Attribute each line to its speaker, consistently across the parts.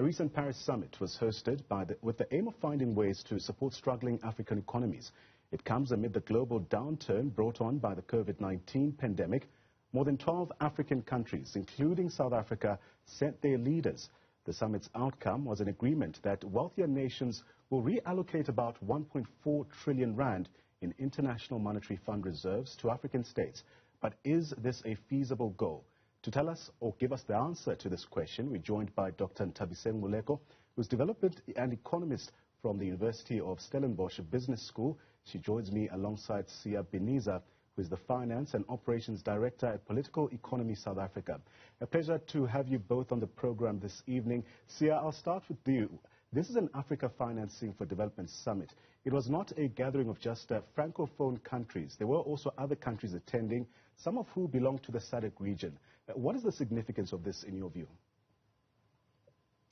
Speaker 1: The recent Paris summit was hosted with the aim of finding ways to support struggling African economies. It comes amid the global downturn brought on by the COVID-19 pandemic. More than 12 African countries, including South Africa, sent their leaders. The summit's outcome was an agreement that wealthier nations will reallocate about 1.4 trillion rand in International Monetary Fund reserves to African states. But is this a feasible goal? To tell us or give us the answer to this question, we're joined by Dr. Nthabiseng Moleko, who's development and economist from the University of Stellenbosch Business School. She joins me alongside Sia Beniza, who is the Finance and Operations Director at Political Economy South Africa. A pleasure to have you both on the program this evening. Sia, I'll start with you. This is an Africa Financing for Development Summit. It was not a gathering of just Francophone countries. There were also other countries attending, some of who belong to the SADC region. What is the significance of this in your view?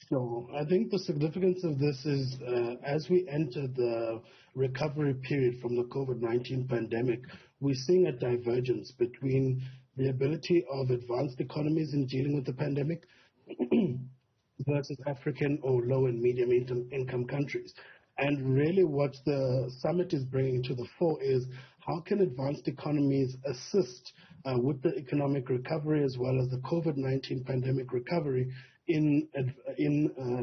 Speaker 2: So I think the significance of this is as we enter the recovery period from the COVID-19 pandemic, we're seeing a divergence between the ability of advanced economies in dealing with the pandemic versus African or low and medium income countries. And really what the summit is bringing to the fore is how can advanced economies assist with the economic recovery as well as the COVID-19 pandemic recovery in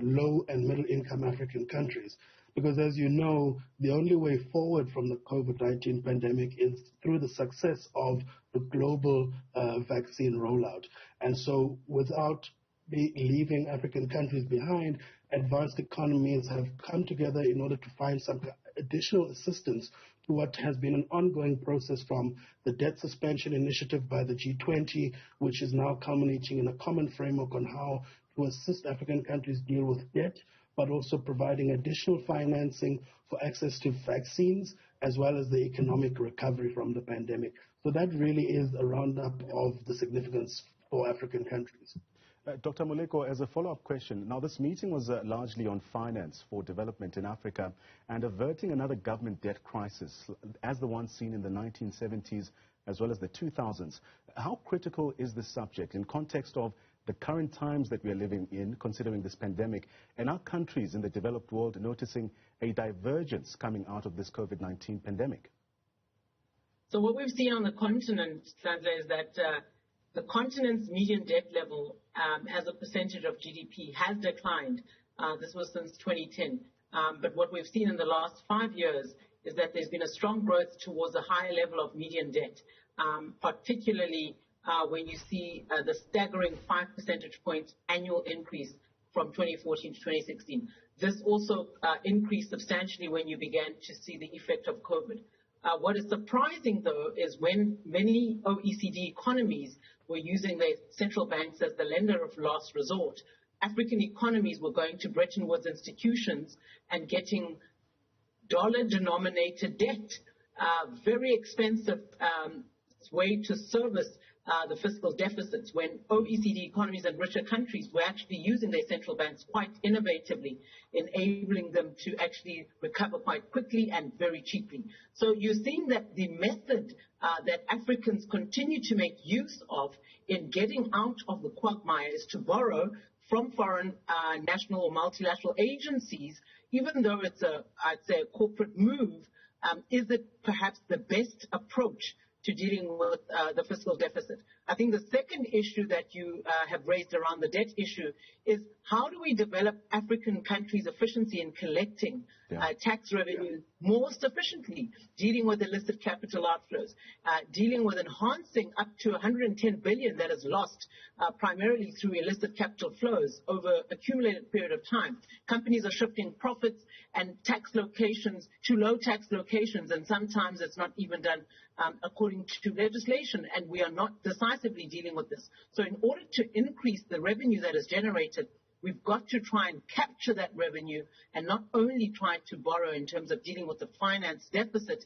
Speaker 2: low and middle income African countries. Because as you know, the only way forward from the COVID-19 pandemic is through the success of the global vaccine rollout. And so without leaving African countries behind, advanced economies have come together in order to find some additional assistance to what has been an ongoing process from the debt suspension initiative by the G20, which is now culminating in a common framework on how to assist African countries deal with debt, but also providing additional financing for access to vaccines, as well as the economic recovery from the pandemic. So that really is a roundup of the significance for African countries.
Speaker 1: Dr. Moleko, as a follow-up question, now this meeting was largely on finance for development in Africa and averting another government debt crisis as the one seen in the 1970s as well as the 2000s. How critical is this subject in context of the current times that we are living in, considering this pandemic, and our countries in the developed world noticing a divergence coming out of this COVID-19 pandemic?
Speaker 3: So what we've seen on the continent, Sandra, is that the continent's median debt level as a percentage of GDP has declined. This was since 2010. But what we've seen in the last 5 years is that there's been a strong growth towards a higher level of median debt, particularly when you see the staggering 5 percentage points annual increase from 2014 to 2016. This also increased substantially when you began to see the effect of COVID. What is surprising, though, is when many OECD economies were using their central banks as the lender of last resort, African economies were going to Bretton Woods institutions and getting dollar-denominated debt, very expensive way to service the fiscal deficits, when OECD economies and richer countries were actually using their central banks quite innovatively, enabling them to actually recover quite quickly and very cheaply. So you're seeing that the method that Africans continue to make use of in getting out of the quagmire is to borrow from foreign national or multilateral agencies, even though it's I'd say a corporate move. Is it perhaps the best approach to dealing with the fiscal deficit? I think the second issue that you have raised around the debt issue is how do we develop African countries' efficiency in collecting tax revenue more sufficiently, dealing with illicit capital outflows, dealing with enhancing up to 110 billion that is lost primarily through illicit capital flows over an accumulated period of time. Companies are shifting profits and tax locations to low tax locations, and sometimes it's not even done according to legislation, and we are not decisively dealing with this. So in order to increase the revenue that is generated, we've got to try and capture that revenue and not only try to borrow in terms of dealing with the finance deficit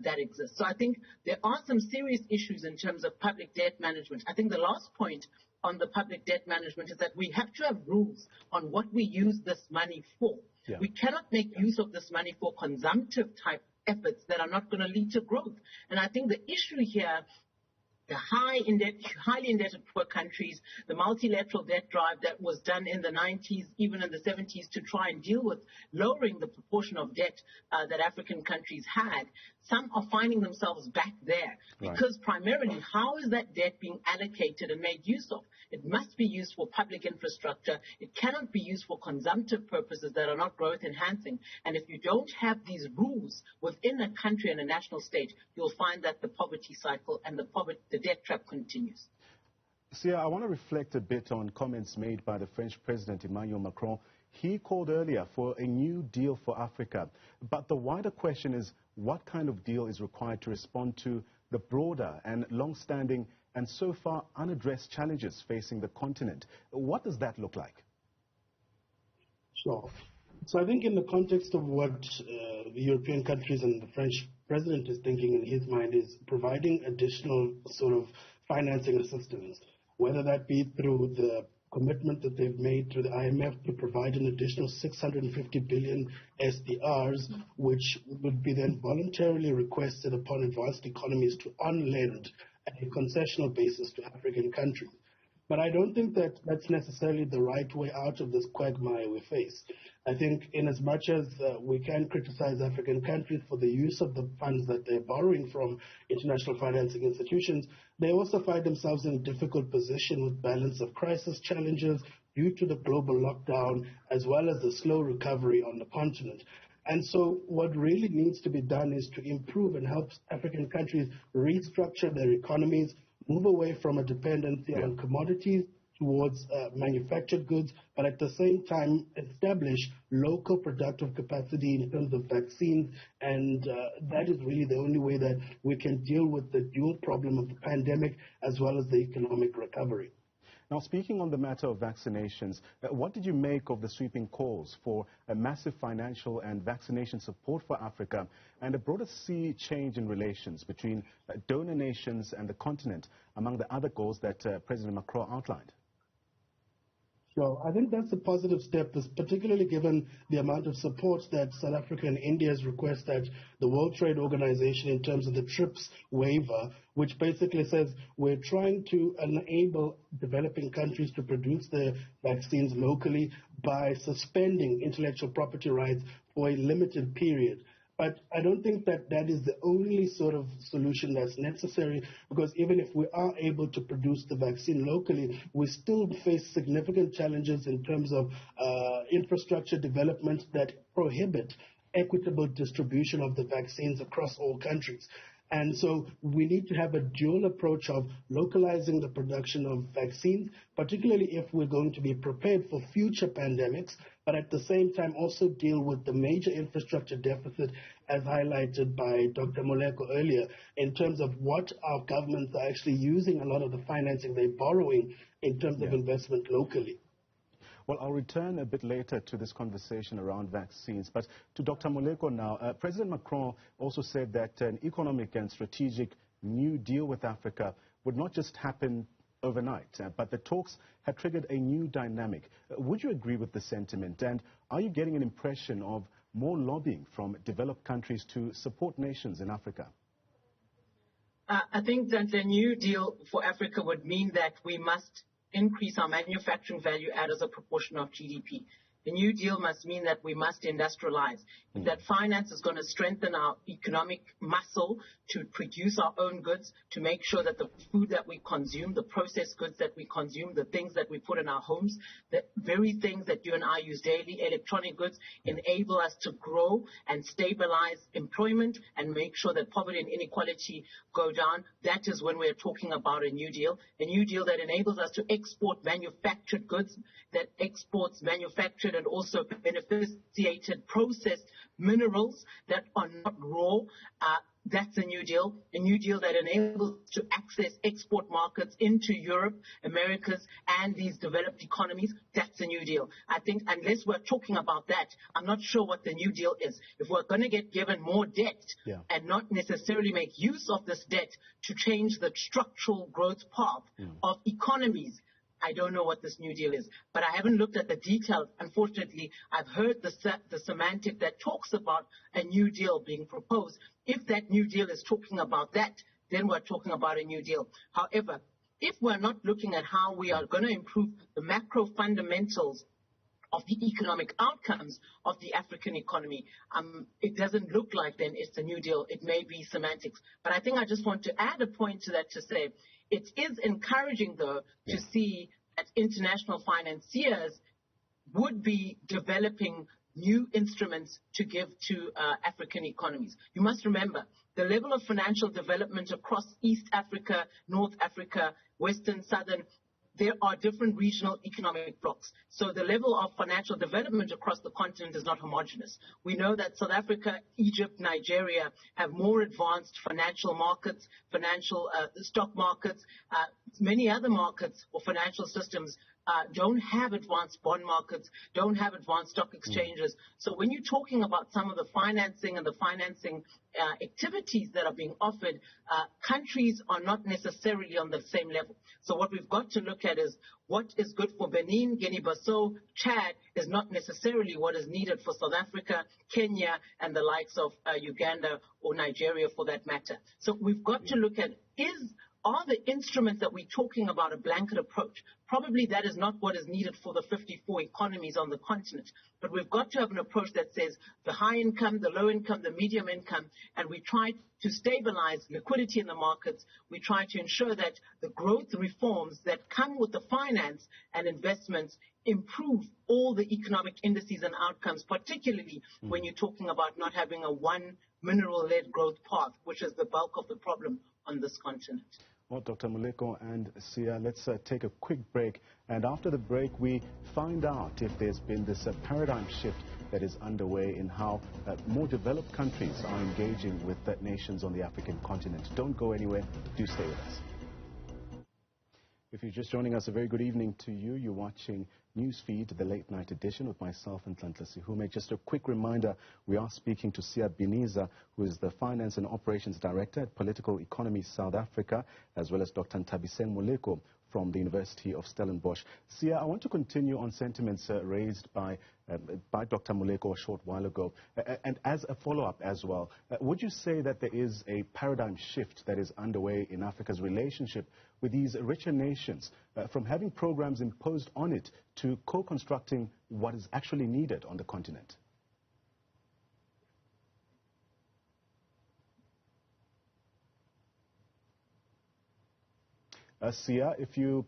Speaker 3: that exists. So I think there are some serious issues in terms of public debt management. I think the last point on the public debt management is that we have to have rules on what we use this money for. Yeah. We cannot make use of this money for consumptive type efforts that are not going to lead to growth. And I think the issue here the highly indebted poor countries, the multilateral debt drive that was done in the 90s, even in the 70s, to try and deal with lowering the proportion of debt that African countries had. Some are finding themselves back there because primarily, how is that debt being allocated and made use of? It must be used for public infrastructure. It cannot be used for consumptive purposes that are not growth enhancing. And if you don't have these rules within a country and a national state, you'll find that the poverty cycle and the debt trap continues.
Speaker 1: Sia, I want to reflect a bit on comments made by the French President Emmanuel Macron. He called earlier for a new deal for Africa. But the wider question is, what kind of deal is required to respond to the broader and long-standing and so far unaddressed challenges facing the continent? What does that look like?
Speaker 2: Sure. So I think in the context of what the European countries and the French president is thinking in his mind is providing additional sort of financing assistance, whether that be through the commitment that they've made to the IMF to provide an additional 650 billion SDRs, which would be then voluntarily requested upon advanced economies to unlend at a concessional basis to African countries. But I don't think that that's necessarily the right way out of this quagmire we face. I think in as much as we can criticize African countries for the use of the funds that they're borrowing from international financing institutions, they also find themselves in a difficult position with balance of crisis challenges due to the global lockdown as well as the slow recovery on the continent. And so what really needs to be done is to improve and help African countries restructure their economies, move away from a dependency on commodities towards manufactured goods, but at the same time establish local productive capacity in terms of vaccines. And that is really the only way that we can deal with the dual problem of the pandemic as well as the economic recovery.
Speaker 1: Now, speaking on the matter of vaccinations, what did you make of the sweeping calls for a massive financial and vaccination support for Africa and a broader sea change in relations between donor nations and the continent, among the other goals that President Macron outlined?
Speaker 2: So I think that's a positive step, particularly given the amount of support that South Africa and India has requested the World Trade Organization in terms of the TRIPS waiver, which basically says we're trying to enable developing countries to produce their vaccines locally by suspending intellectual property rights for a limited period. But I don't think that that is the only sort of solution that's necessary, because even if we are able to produce the vaccine locally, we still face significant challenges in terms of infrastructure development that prohibit equitable distribution of the vaccines across all countries. And so we need to have a dual approach of localizing the production of vaccines, particularly if we're going to be prepared for future pandemics, but at the same time also deal with the major infrastructure deficit as highlighted by Dr. Moleko earlier in terms of what our governments are actually using a lot of the financing they're borrowing in terms of investment locally.
Speaker 1: Well, I'll return a bit later to this conversation around vaccines, but to Dr. Moleko now. President Macron also said that an economic and strategic new deal with Africa would not just happen overnight, but the talks had triggered a new dynamic. Would you agree with the sentiment, and are you getting an impression of more lobbying from developed countries to support nations in Africa?
Speaker 3: I think that the new deal for Africa would mean that we must increase our manufacturing value add as a proportion of GDP. The New Deal must mean that we must industrialize, that finance is going to strengthen our economic muscle to produce our own goods, to make sure that the food that we consume, the processed goods that we consume, the things that we put in our homes, the very things that you and I use daily, electronic goods, enable us to grow and stabilize employment and make sure that poverty and inequality go down. That is when we're talking about a new deal that enables us to export manufactured goods, that exports manufactured and also beneficiated processed minerals that are not raw. That's a new deal that enables us to access export markets into Europe, Americas, and these developed economies. That's a new deal. I think unless we're talking about that, I'm not sure what the new deal is. If we're going to get given more debt and not necessarily make use of this debt to change the structural growth path of economies, I don't know what this new deal is, but I haven't looked at the details. Unfortunately, I've heard the semantic that talks about a new deal being proposed. If that new deal is talking about that, then we're talking about a new deal. However, if we're not looking at how we are going to improve the macro fundamentals of the economic outcomes of the African economy, it doesn't look like then it's a new deal. It may be semantics. But I think I just want to add a point to that to say it is encouraging, though, to see that international financiers would be developing new instruments to give to African economies. You must remember, the level of financial development across East Africa, North Africa, Western, Southern, there are different regional economic blocks. So the level of financial development across the continent is not homogeneous. We know that South Africa, Egypt, Nigeria have more advanced financial markets, financial stock markets. Many other markets or financial systems don't have advanced bond markets, don't have advanced stock exchanges. So when you're talking about some of the financing and the financing activities that are being offered, countries are not necessarily on the same level. So what we've got to look at is what is good for Benin, Guinea-Bissau, Chad is not necessarily what is needed for South Africa, Kenya, and the likes of Uganda or Nigeria for that matter. So we've got to look at are the instruments that we're talking about a blanket approach? Probably that is not what is needed for the 54 economies on the continent. But we've got to have an approach that says the high income, the low income, the medium income, and we try to stabilize liquidity in the markets. We try to ensure that the growth reforms that come with the finance and investments improve all the economic indices and outcomes, particularly when you're talking about not having a one mineral-led growth path, which is the bulk of the problem on this continent.
Speaker 1: Well, Dr. Moleko and Sia, let's take a quick break. And after the break, we find out if there's been this paradigm shift that is underway in how more developed countries are engaging with nations on the African continent. Don't go anywhere. Do stay with us. If you're just joining us, a very good evening to you. You're watching Newsfeed, the late night edition with myself and Tlantla Sihume. Just a quick reminder, we are speaking to Sia Biniza, who is the Finance and Operations Director at Political Economies South Africa, as well as Dr. Ntabiseng Moleko from the University of Stellenbosch. Sia, I want to continue on sentiments raised by Dr. Moleko a short while ago. And as a follow-up as well, would you say that there is a paradigm shift that is underway in Africa's relationship with these richer nations, from having programs imposed on it to co-constructing what is actually needed on the continent? Sia, if you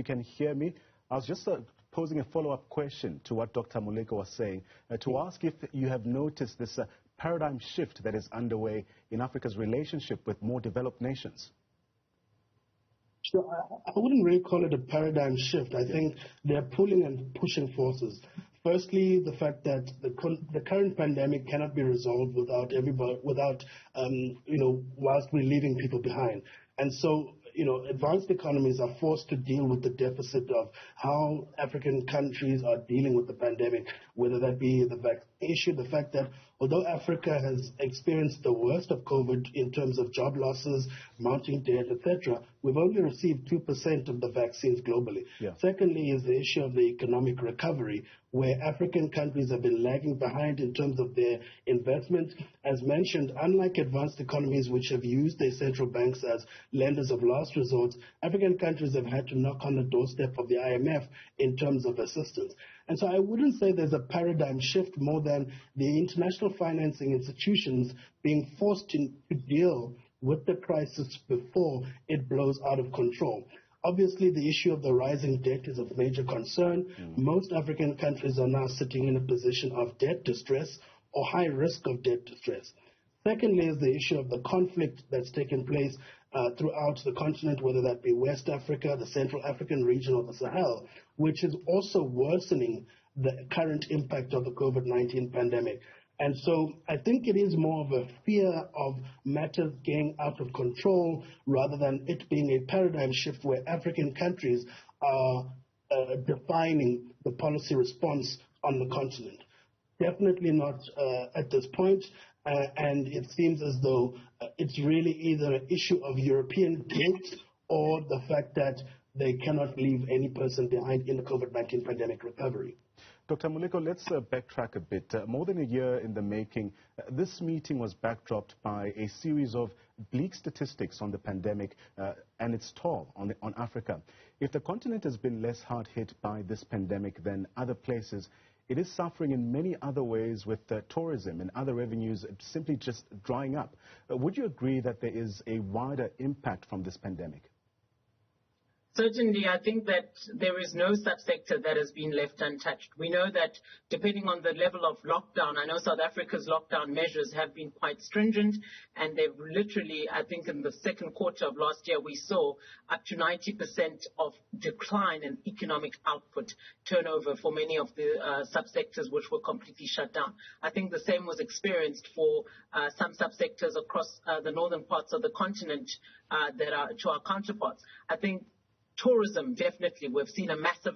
Speaker 1: can hear me, I was just posing a follow-up question to what Dr. Moleko was saying, to ask if you have noticed this paradigm shift that is underway in Africa's relationship with more developed nations.
Speaker 2: So I wouldn't really call it a paradigm shift. I think they're pulling and pushing forces. Firstly, the fact that the current pandemic cannot be resolved without whilst we're leaving people behind. And so, advanced economies are forced to deal with the deficit of how African countries are dealing with the pandemic, whether that be the vaccine issue, the fact that although Africa has experienced the worst of COVID in terms of job losses, mounting debt, etc., we've only received 2% of the vaccines globally. Yeah. Secondly is the issue of the economic recovery, where African countries have been lagging behind in terms of their investment. As mentioned, unlike advanced economies which have used their central banks as lenders of last resort, African countries have had to knock on the doorstep of the IMF in terms of assistance. And so I wouldn't say there's a paradigm shift more than the international financing institutions being forced to deal with the crisis before it blows out of control. Obviously, the issue of the rising debt is of major concern. Most African countries are now sitting in a position of debt distress or high risk of debt distress. Secondly is the issue of the conflict that's taken place throughout the continent, whether that be West Africa, the Central African region, or the Sahel, which is also worsening the current impact of the COVID-19 pandemic. And so I think it is more of a fear of matters getting out of control rather than it being a paradigm shift where African countries are defining the policy response on the continent. Definitely not at this point. And it seems as though it's really either an issue of European guilt or the fact that they cannot leave any person behind in the COVID-19 pandemic recovery.
Speaker 1: Dr. Moleko, let's backtrack a bit. More than a year in the making, this meeting was backdropped by a series of bleak statistics on the pandemic and its toll on Africa. If the continent has been less hard hit by this pandemic than other places, it is suffering in many other ways, with tourism and other revenues simply just drying up. Would you agree that there is a wider impact from this pandemic?
Speaker 3: Certainly, I think that there is no subsector that has been left untouched. We know that depending on the level of lockdown, I know South Africa's lockdown measures have been quite stringent, and they've literally, I think in the second quarter of last year, we saw up to 90% of decline in economic output turnover for many of the subsectors which were completely shut down. I think the same was experienced for some subsectors across the northern parts of the continent that are to our counterparts. I think tourism, definitely. We've seen a massive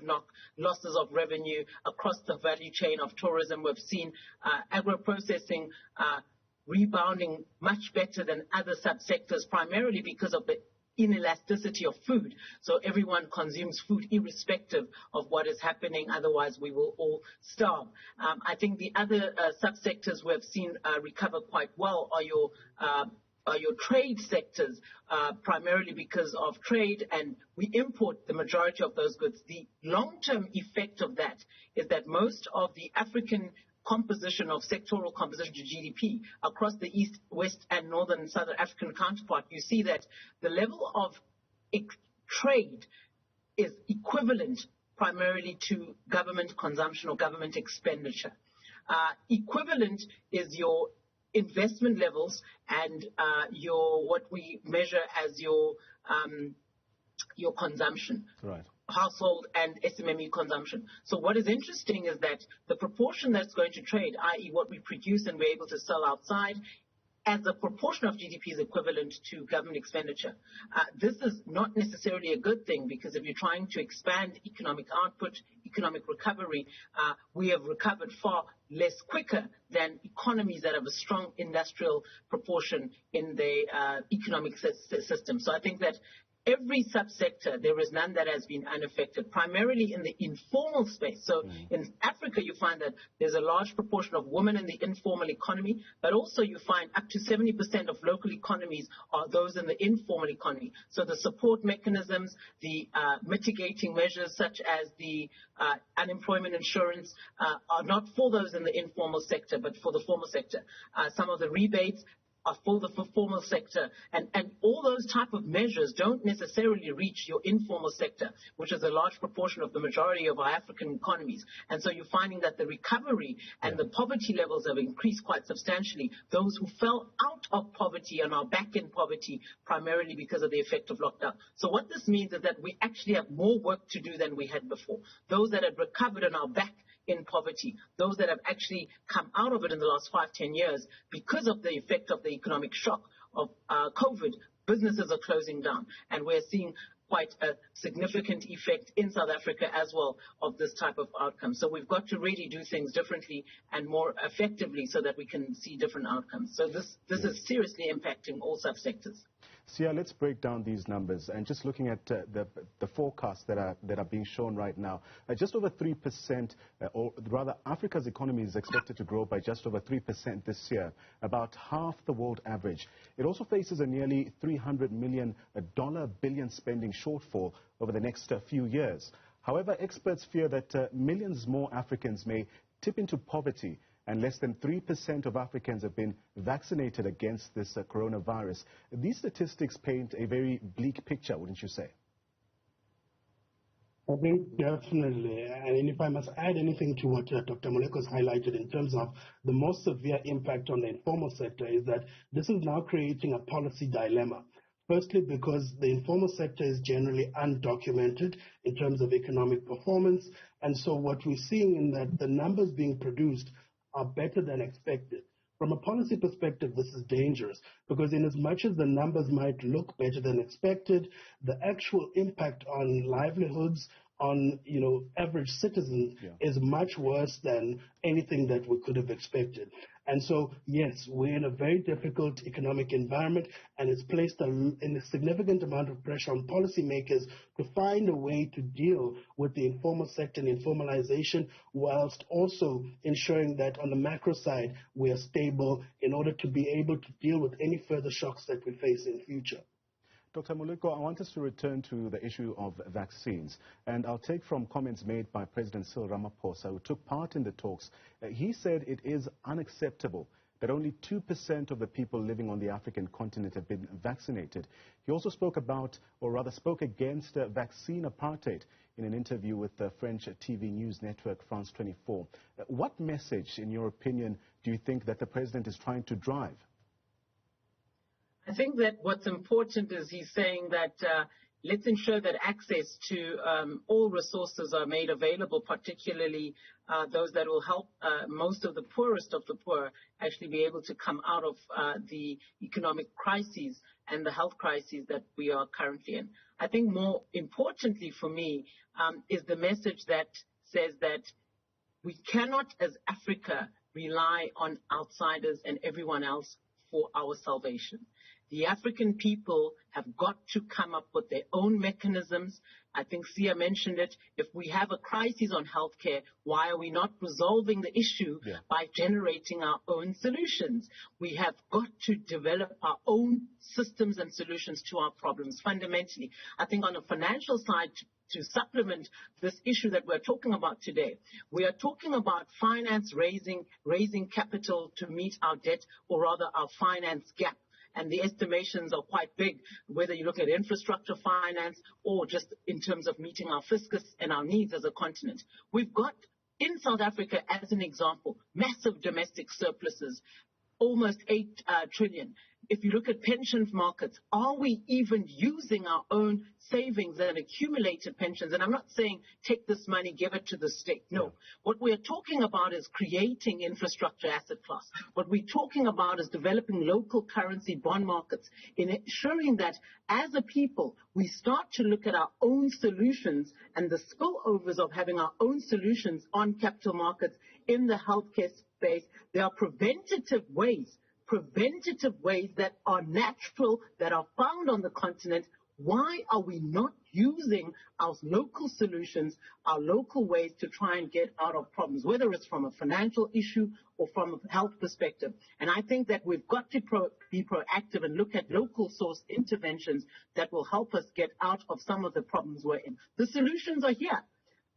Speaker 3: losses of revenue across the value chain of tourism. We've seen agro-processing rebounding much better than other subsectors, primarily because of the inelasticity of food. So everyone consumes food irrespective of what is happening. Otherwise, we will all starve. I think the other subsectors we've seen recover quite well are your trade sectors, primarily because of trade, and we import the majority of those goods. The long-term effect of that is that most of the African composition of sectoral composition to GDP across the East, West, and Northern and Southern African counterpart, you see that the level of trade is equivalent primarily to government consumption or government expenditure. Equivalent is your investment levels and what we measure as your consumption,
Speaker 1: right,
Speaker 3: household and SMME consumption. So what is interesting is that the proportion that's going to trade, i.e. what we produce and we're able to sell outside, as a proportion of GDP is equivalent to government expenditure. This is not necessarily a good thing, because if you're trying to expand economic output, economic recovery, we have recovered far less quicker than economies that have a strong industrial proportion in the economic system. So I think that every subsector, there is none that has been unaffected, primarily in the informal space. So in Africa, you find that there's a large proportion of women in the informal economy, but also you find up to 70% of local economies are those in the informal economy. So the support mechanisms, the mitigating measures such as the unemployment insurance are not for those in the informal sector, but for the formal sector. Some of the rebates are for the formal sector, and all those type of measures don't necessarily reach your informal sector, which is a large proportion of the majority of our African economies. And so you're finding that the recovery and the poverty levels have increased quite substantially. Those who fell out of poverty and are back in poverty primarily because of the effect of lockdown. So what this means is that we actually have more work to do than we had before. Those that have recovered and are back in poverty, those that have actually come out of it in the last 5-10 years because of the effect of the economic shock of COVID, businesses are closing down, and we're seeing quite a significant effect in South Africa as well of this type of outcome. So we've got to really do things differently and more effectively so that we can see different outcomes. So this is seriously impacting all subsectors.
Speaker 1: Sia, let's break down these numbers, and just looking at the forecasts that are being shown right now, just over 3%, or rather Africa's economy is expected to grow by just over 3% this year, about half the world average. It also faces a nearly $300 billion spending shortfall over the next few years. However, experts fear that millions more Africans may tip into poverty, and less than 3% of Africans have been vaccinated against this coronavirus. These statistics paint a very bleak picture, wouldn't you say?
Speaker 2: I think definitely, and if I must add anything to what Dr. Moleko has highlighted in terms of the most severe impact on the informal sector, is that this is now creating a policy dilemma. Firstly, because the informal sector is generally undocumented in terms of economic performance, and so what we're seeing in that the numbers being produced are better than expected. From a policy perspective, this is dangerous, because in as much as the numbers might look better than expected, the actual impact on livelihoods, on, average citizens is much worse than anything that we could have expected. And so, yes, we're in a very difficult economic environment, and it's placed a significant amount of pressure on policymakers to find a way to deal with the informal sector and informalization, whilst also ensuring that on the macro side we are stable in order to be able to deal with any further shocks that we face in future.
Speaker 1: Dr. Moleko, I want us to return to the issue of vaccines, and I'll take from comments made by President Cyril Ramaphosa, who took part in the talks. He said it is unacceptable that only 2% of the people living on the African continent have been vaccinated. He also spoke about, or rather spoke against, vaccine apartheid in an interview with the French TV news network France 24. What message, in your opinion, do you think that the president is trying to drive?
Speaker 3: I think that what's important is he's saying that let's ensure that access to all resources are made available, particularly those that will help most of the poorest of the poor actually be able to come out of the economic crises and the health crises that we are currently in. I think more importantly for me is the message that says that we cannot, as Africa, rely on outsiders and everyone else for our salvation. The African people have got to come up with their own mechanisms. I think Sia mentioned it. If we have a crisis on healthcare, why are we not resolving the issue by generating our own solutions? We have got to develop our own systems and solutions to our problems. Fundamentally, I think on the financial side, to supplement this issue that we're talking about today, we are talking about finance raising capital to meet our debt, or rather our finance gap. And the estimations are quite big, whether you look at infrastructure finance or just in terms of meeting our fiscus and our needs as a continent. We've got, in South Africa, as an example, massive domestic surpluses, almost 8 trillion. If you look at pension markets, are we even using our own savings and accumulated pensions? And I'm not saying take this money, give it to the state. No. What we're talking about is creating infrastructure asset class. What we're talking about is developing local currency bond markets, in ensuring that as a people, we start to look at our own solutions and the spillovers of having our own solutions on capital markets in the healthcare space. There are preventative ways that are natural, that are found on the continent. Why are we not using our local solutions, our local ways to try and get out of problems, whether it's from a financial issue or from a health perspective? And I think that we've got to be proactive and look at local source interventions that will help us get out of some of the problems we're in. The solutions are here.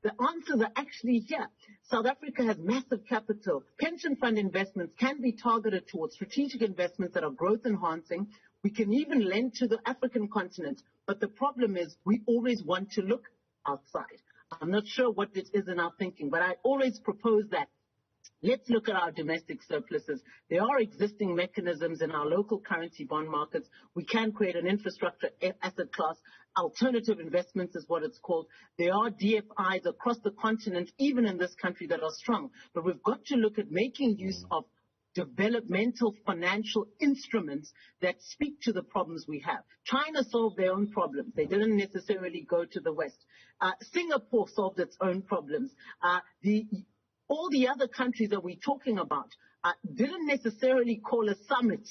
Speaker 3: The answers are actually here. South Africa has massive capital. Pension fund investments can be targeted towards strategic investments that are growth enhancing. We can even lend to the African continent. But the problem is we always want to look outside. I'm not sure what it is in our thinking, but I always propose that let's look at our domestic surpluses. There are existing mechanisms in our local currency bond markets. We can create an infrastructure asset class. Alternative investments is what it's called. There are DFIs across the continent, even in this country, that are strong. But we've got to look at making use of developmental financial instruments that speak to the problems we have. China solved their own problems. They didn't necessarily go to the West. Singapore solved its own problems. All the other countries that we're talking about didn't necessarily call a summit,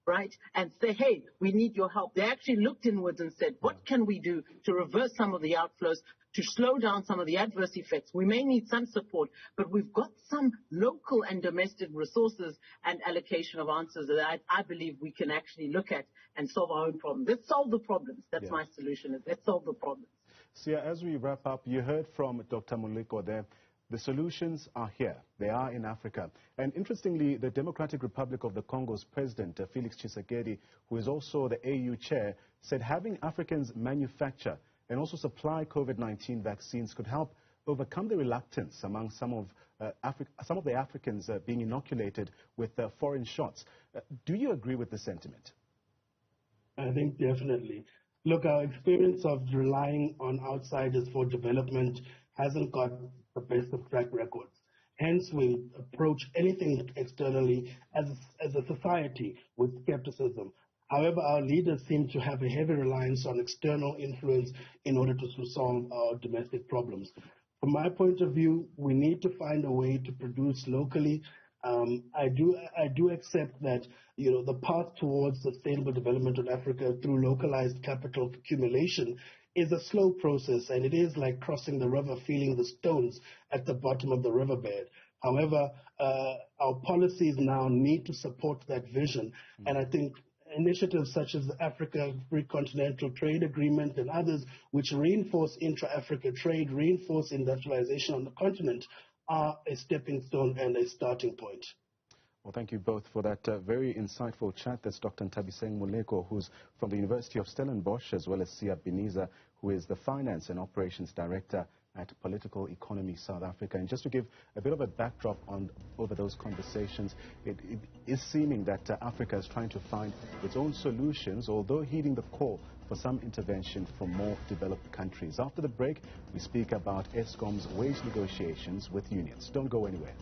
Speaker 3: right, and say, hey, we need your help. They actually looked inwards and said, what can we do to reverse some of the outflows, to slow down some of the adverse effects? We may need some support, but we've got some local and domestic resources and allocation of answers that I believe we can actually look at and solve our own problems. Let's solve the problems. That's my solution. Let's solve the problems.
Speaker 1: Sia, as we wrap up, you heard from Dr. Moleko there. The solutions are here. They are in Africa. And interestingly, the Democratic Republic of the Congo's president, Felix Tshisekedi, who is also the AU chair, said having Africans manufacture and also supply COVID-19 vaccines could help overcome the reluctance among some of the Africans being inoculated with foreign shots. Do you agree with the sentiment?
Speaker 2: I think definitely. Look, our experience of relying on outsiders for development hasn't got the best of track records. Hence, we approach anything externally as a society with skepticism. However, our leaders seem to have a heavy reliance on external influence in order to solve our domestic problems. From my point of view, we need to find a way to produce locally. I do accept that the path towards sustainable development in Africa through localized capital accumulation is a slow process, and it is like crossing the river, feeling the stones at the bottom of the riverbed. However, our policies now need to support that vision, and I think initiatives such as the Africa Free Continental Trade Agreement and others, which reinforce intra-Africa trade, reinforce industrialization on the continent, are a stepping stone and a starting point.
Speaker 1: Well, thank you both for that very insightful chat. That's Dr. Ntabiseng Moleko, who's from the University of Stellenbosch, as well as Sia Beniza, who is the Finance and Operations Director at Political Economy South Africa. And just to give a bit of a backdrop over those conversations, it is seeming that Africa is trying to find its own solutions, although heeding the call for some intervention from more developed countries. After the break, we speak about ESCOM's wage negotiations with unions. Don't go anywhere.